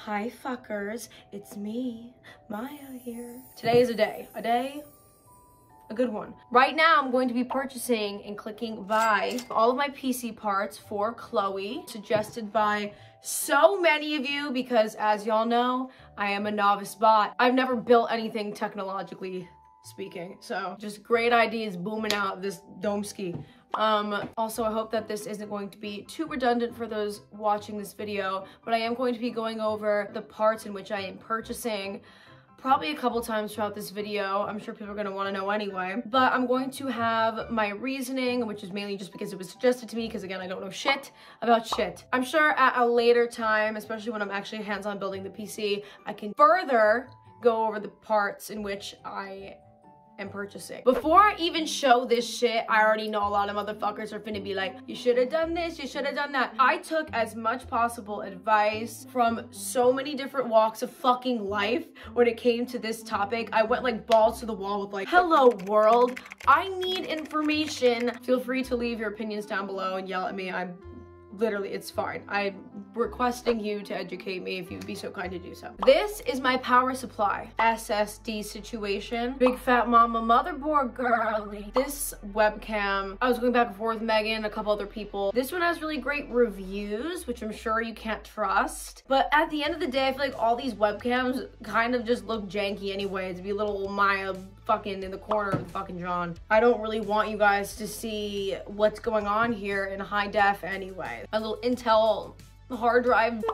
Hi fuckers, it's me, Maya here. Today is a good one. Right now I'm going to be purchasing and clicking buy all of my PC parts for Chloe, suggested by so many of you because as y'all know, I am a novice bot. I've never built anything technologically speaking, so just great ideas booming out this domski. Also, I hope that this isn't going to be too redundant for those watching this video, but I am going to be going over the parts in which I am purchasing probably a couple times throughout this video. I'm sure people are going to want to know anyway, but I'm going to have my reasoning, which is mainly just because it was suggested to me, because again, I don't know shit about shit. I'm sure at a later time, especially when I'm actually hands-on building the PC, I can further go over the parts in which I am purchasing. Before I even show this shit, I already know a lot of motherfuckers are finna be like, you should have done this, you should have done that. I took as much possible advice from so many different walks of fucking life when it came to this topic. I went like balls to the wall with like, hello world, I need information. Feel free to leave your opinions down below and yell at me. I'm literally, it's fine. I'm requesting you to educate me if you'd be so kind to do so. This is my power supply SSD situation. Big fat mama motherboard girly. This webcam, I was going back and forth with Megan and a couple other people. This one has really great reviews, which I'm sure you can't trust. But at the end of the day, I feel like all these webcams kind of just look janky anyway. To be little Maya fucking in the corner of the fucking John. I don't really want you guys to see what's going on here in high def anyway. A little Intel hard drive.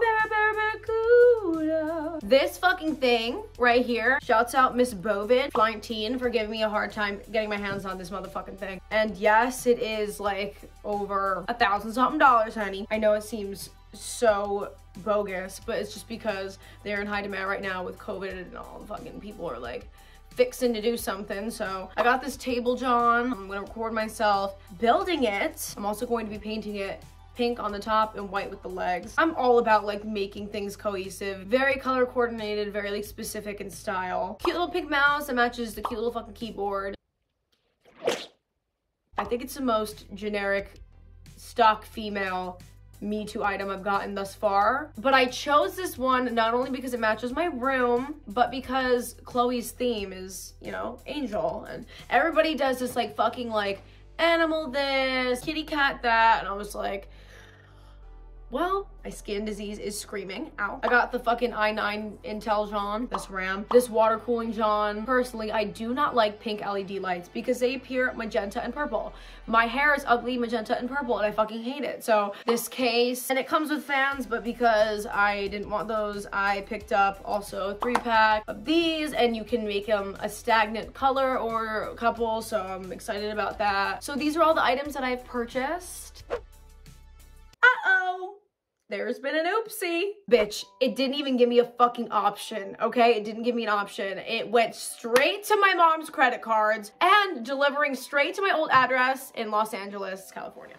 This fucking thing right here, shouts out Miss Bovid 19 for giving me a hard time getting my hands on this motherfucking thing. And yes, it is like over $1,000 something, honey. I know it seems so bogus, but it's just because they're in high demand right now with COVID and all the fucking people are like fixing to do something. So I got this table, John. I'm gonna record myself building it. I'm also going to be painting it pink on the top and white with the legs. I'm all about like making things cohesive, very color coordinated, very like specific in style. Cute little pink mouse that matches the cute little fucking keyboard. I think it's the most generic stock female Me Too item I've gotten thus far. But I chose this one not only because it matches my room, but because Chloe's theme is, you know, angel. And everybody does this like fucking like animal this, kitty cat that. And I was like, well, my skin disease is screaming. Ow. I got the fucking i9 Intel John, this RAM, this water cooling John. Personally, I do not like pink LED lights because they appear magenta and purple. My hair is ugly magenta and purple and I fucking hate it. So this case, and it comes with fans, but because I didn't want those, I picked up also a 3-pack of these, and you can make them a stagnant color or a couple. So I'm excited about that. So these are all the items that I've purchased. Uh-oh. There's been an oopsie. Bitch, it didn't even give me a fucking option, okay? It didn't give me an option. It went straight to my mom's credit cards and delivering straight to my old address in Los Angeles, California.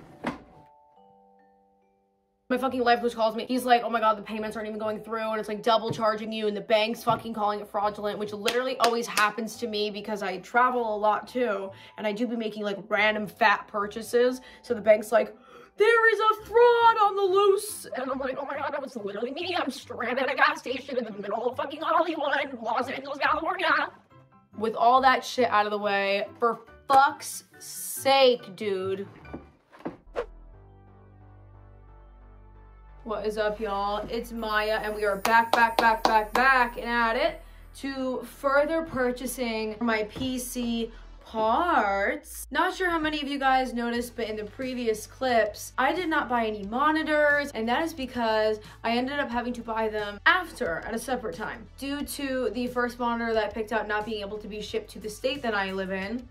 My fucking life coach calls me. He's like, oh my God, the payments aren't even going through and it's like double charging you and the bank's fucking calling it fraudulent, which literally always happens to me because I travel a lot too. And I do be making like random fat purchases. So the bank's like, there is a fraud on the loose. And I'm like, oh my God, that was literally me. I'm stranded at a gas station in the middle of fucking Hollywood, Los Angeles, California. With all that shit out of the way, for fuck's sake, dude. What is up, y'all? It's Maya, and we are back and at it to further purchasing my PC parts. Not sure how many of you guys noticed, but in the previous clips, I did not buy any monitors, and that is because I ended up having to buy them after, at a separate time, due to the first monitor that I picked out not being able to be shipped to the state that I live in.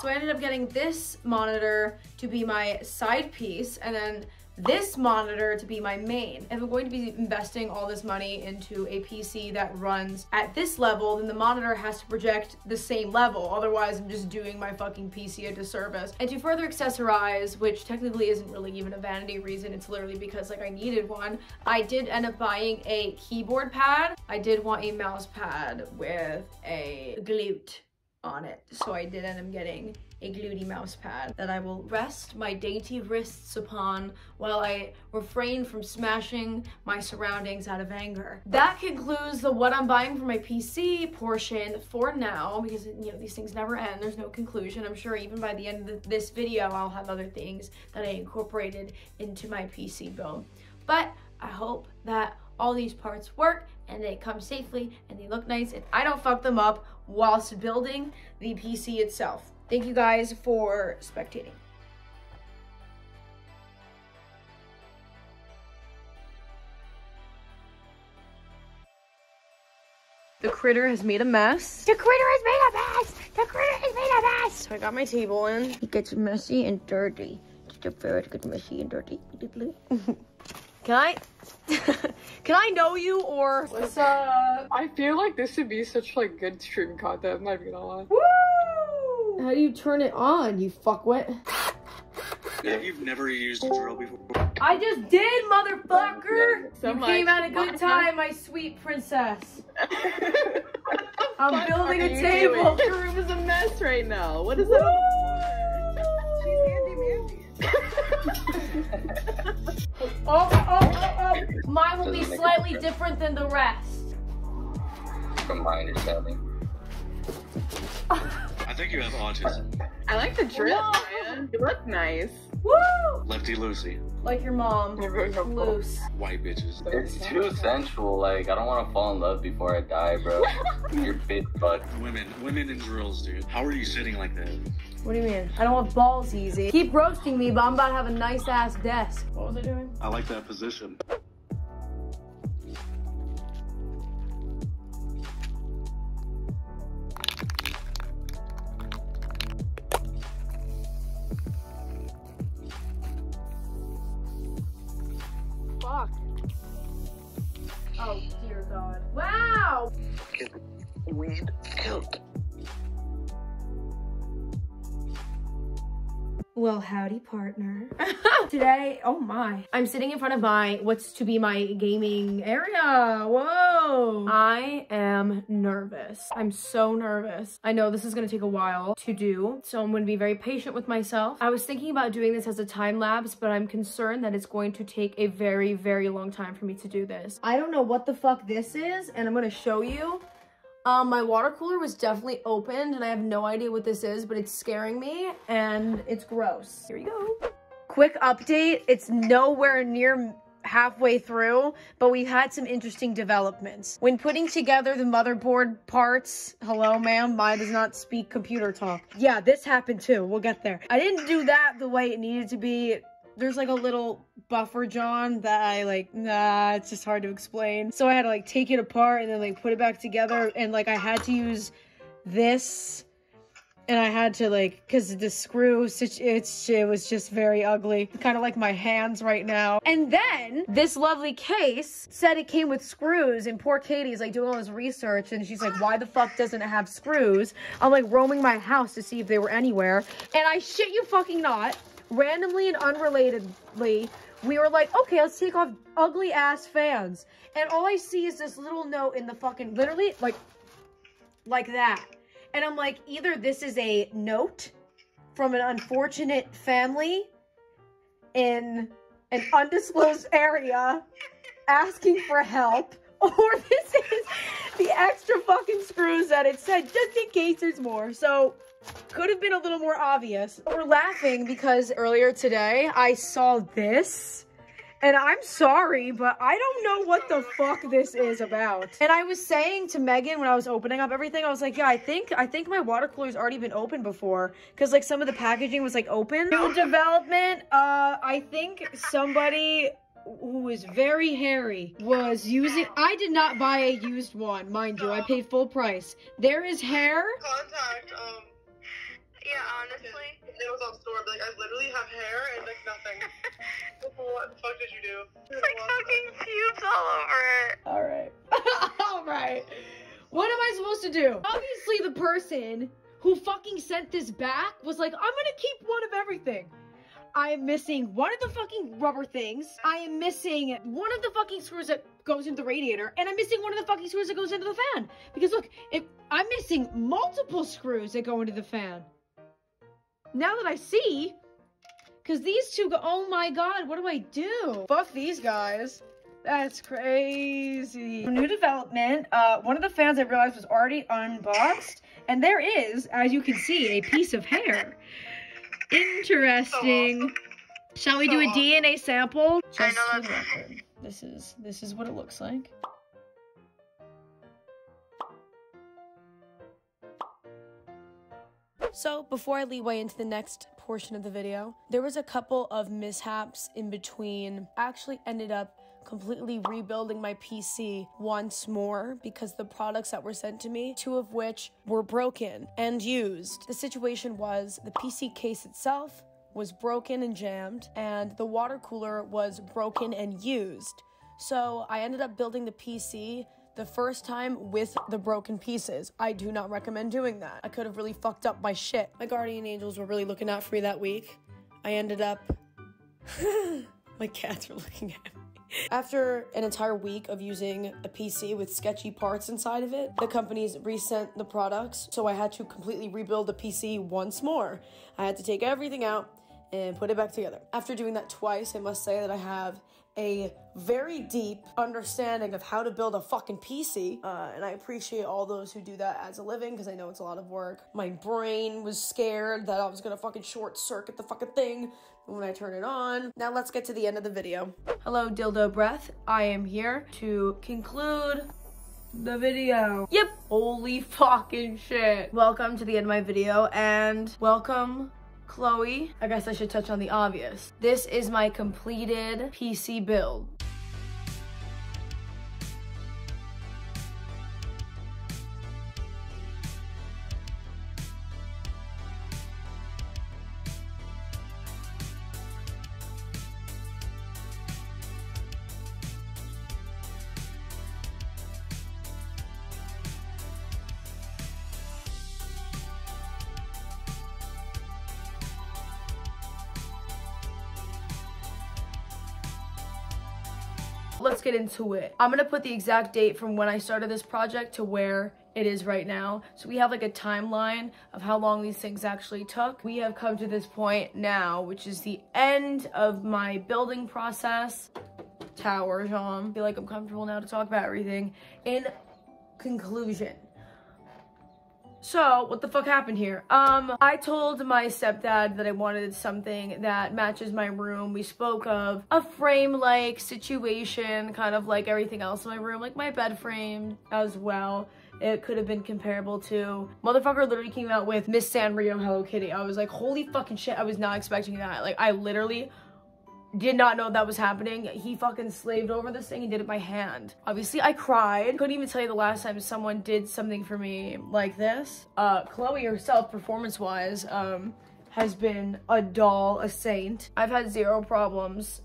So I ended up getting this monitor to be my side piece, and then this monitor to be my main. If I'm going to be investing all this money into a PC that runs at this level, then the monitor has to project the same level. Otherwise, I'm just doing my fucking PC a disservice. And to further accessorize, which technically isn't really even a vanity reason, it's literally because like I needed one, I did end up buying a keyboard pad. I did want a mouse pad with a glute on it. So I did end up getting a gluty mouse pad that I will rest my dainty wrists upon while I refrain from smashing my surroundings out of anger. That concludes the what I'm buying for my PC portion for now, because you know these things never end. There's no conclusion. I'm sure even by the end of this video I'll have other things that I incorporated into my PC build. But I hope that all these parts work and they come safely and they look nice and I don't fuck them up whilst building the PC itself. Thank you guys for spectating. The critter has made a mess. The critter has made a mess. The critter has made a mess. So I got my table in. It gets messy and dirty. Just a ferret gets messy and dirty. Can I know you or what's up? I feel like this should be such like good stream content, I'm not even gonna lie. Woo! How do you turn it on, you fuckwit? Yeah, you've never used a drill before. I just did, motherfucker! So you much. came at a good time, my sweet princess. I'm building a table. Your room is a mess right now. What is that on the floor? She's handy-mandy. Oh. Mine will be slightly different than the rest. From my understanding. I think you have autism. I like the drip, man. You look nice. Woo! Lefty loosey. Like your mom. You're very helpful. Loose. White bitches. It's too sensual, like, I don't want to fall in love before I die, bro. Your big butt. Women in drills, dude. How are you sitting like that? What do you mean? I don't want balls easy. Keep roasting me, but I'm about to have a nice ass desk. What was I doing? I like that position. Fuck. Oh dear God. Wow! Weed killed. Well, howdy, partner. Today, oh my. I'm sitting in front of what's to be my gaming area. Whoa. I am nervous. I'm so nervous. I know this is gonna take a while to do, so I'm gonna be very patient with myself. I was thinking about doing this as a time lapse, but I'm concerned that it's going to take a very, very long time for me to do this. I don't know what the fuck this is, and I'm gonna show you. My water cooler was definitely opened and I have no idea what this is, but it's scaring me and it's gross. Here you go. Quick update. It's nowhere near halfway through, but we've had some interesting developments. When putting together the motherboard parts, hello ma'am, mine does not speak computer talk. Yeah, this happened too. We'll get there. I didn't do that the way it needed to be. There's like a little buffer John that I like, nah, it's just hard to explain. So I had to like take it apart and then like put it back together, and like I had to use this, and I had to like, cause the screw, it was just very ugly. Kind of like my hands right now. And then this lovely case said it came with screws, and poor Katie's like doing all this research and she's like, why the fuck doesn't it have screws? I'm like roaming my house to see if they were anywhere. And I shit you fucking not, randomly and unrelatedly, we were like, okay, let's take off ugly ass fans. And all I see is this little note in the fucking, literally, like that. And I'm like, either this is a note from an unfortunate family in an undisclosed area asking for help, or this is the extra fucking screws that it said just in case there's more. So could have been a little more obvious. We're laughing because earlier today I saw this, and I'm sorry, but I don't know what the fuck this is about. And I was saying to Megan when I was opening up everything, I was like, yeah, I think my water cooler's already been opened before, because like some of the packaging was like open. New development, I think somebody who is very hairy was using, I did not buy a used one, mind you, I paid full price. There is hair. Contact, yeah, honestly. it was on store, but like I literally have hair and like nothing. What the fuck did you do? It's like fucking pubes all over it. Alright. Alright. What am I supposed to do? Obviously the person who fucking sent this back was like, I'm gonna keep one of everything. I am missing one of the fucking rubber things. I am missing one of the fucking screws that goes into the radiator. And I'm missing one of the fucking screws that goes into the fan. Because look, I'm missing multiple screws that go into the fan. Now that I see, because these two go, oh my God, what do I do? Fuck these guys. That's crazy. New development. One of the fans I realized was already unboxed. And there is, as you can see, a piece of hair. Interesting. So awesome. Shall we do a DNA sample? I know that's... This is what it looks like. So before I lead way into the next portion of the video, there was a couple of mishaps in between. I actually ended up completely rebuilding my PC once more because the products that were sent to me, 2 of which were broken and used. The situation was the PC case itself was broken and jammed, and the water cooler was broken and used. So I ended up building the PC the first time with the broken pieces. I do not recommend doing that. I could have really fucked up my shit. My guardian angels were really looking out for me that week. I ended up... My cats are looking at me. After an entire week of using a PC with sketchy parts inside of it, the companies resent the products, so I had to completely rebuild the PC once more. I had to take everything out and put it back together. After doing that twice, I must say that I have a very deep understanding of how to build a fucking PC, and I appreciate all those who do that as a living, because I know it's a lot of work. My brain was scared that I was gonna fucking short circuit the fucking thing when I turn it on. Now let's get to the end of the video. Hello, Dildo Breath. I am here to conclude the video. Yep, holy fucking shit. Welcome to the end of my video, and welcome Chloe. I guess I should touch on the obvious. This is my completed PC build. Let's get into it. I'm gonna put the exact date from when I started this project to where it is right now. So we have like a timeline of how long these things actually took. We have come to this point now, which is the end of my building process. Tower, Jean. I feel like I'm comfortable now to talk about everything. In conclusion. So, what the fuck happened here? I told my stepdad that I wanted something that matches my room. We spoke of a frame-like situation, kind of like everything else in my room, like my bed frame as well. It could have been comparable to... Motherfucker literally came out with Miss Sanrio Hello Kitty. I was like, holy fucking shit, I was not expecting that. Like, I literally did not know that was happening. He fucking slaved over this thing and did it by hand. Obviously, I cried. Couldn't even tell you the last time someone did something for me like this. Chloe herself, performance-wise, has been a doll, a saint. I've had 0 problems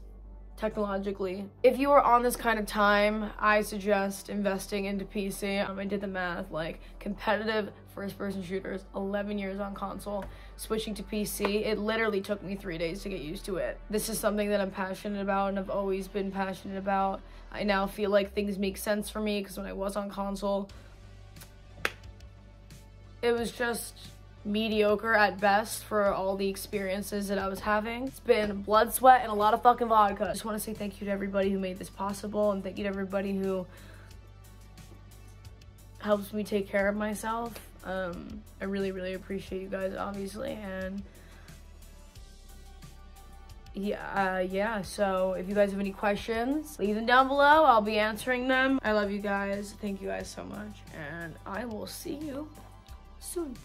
technologically. If you are on this kind of time, I suggest investing into PC. I did the math, like competitive first-person shooters, 11 years on console, switching to PC, it literally took me 3 days to get used to it. This is something that I'm passionate about and I've always been passionate about. I now feel like things make sense for me because when I was on console, it was just mediocre at best for all the experiences that I was having. It's been blood, sweat, and a lot of fucking vodka. I just want to say thank you to everybody who made this possible, and thank you to everybody who helps me take care of myself. I really appreciate you guys, obviously, and yeah, so if you guys have any questions, leave them down below. I'll be answering them. I love you guys. Thank you guys so much, and I will see you soon.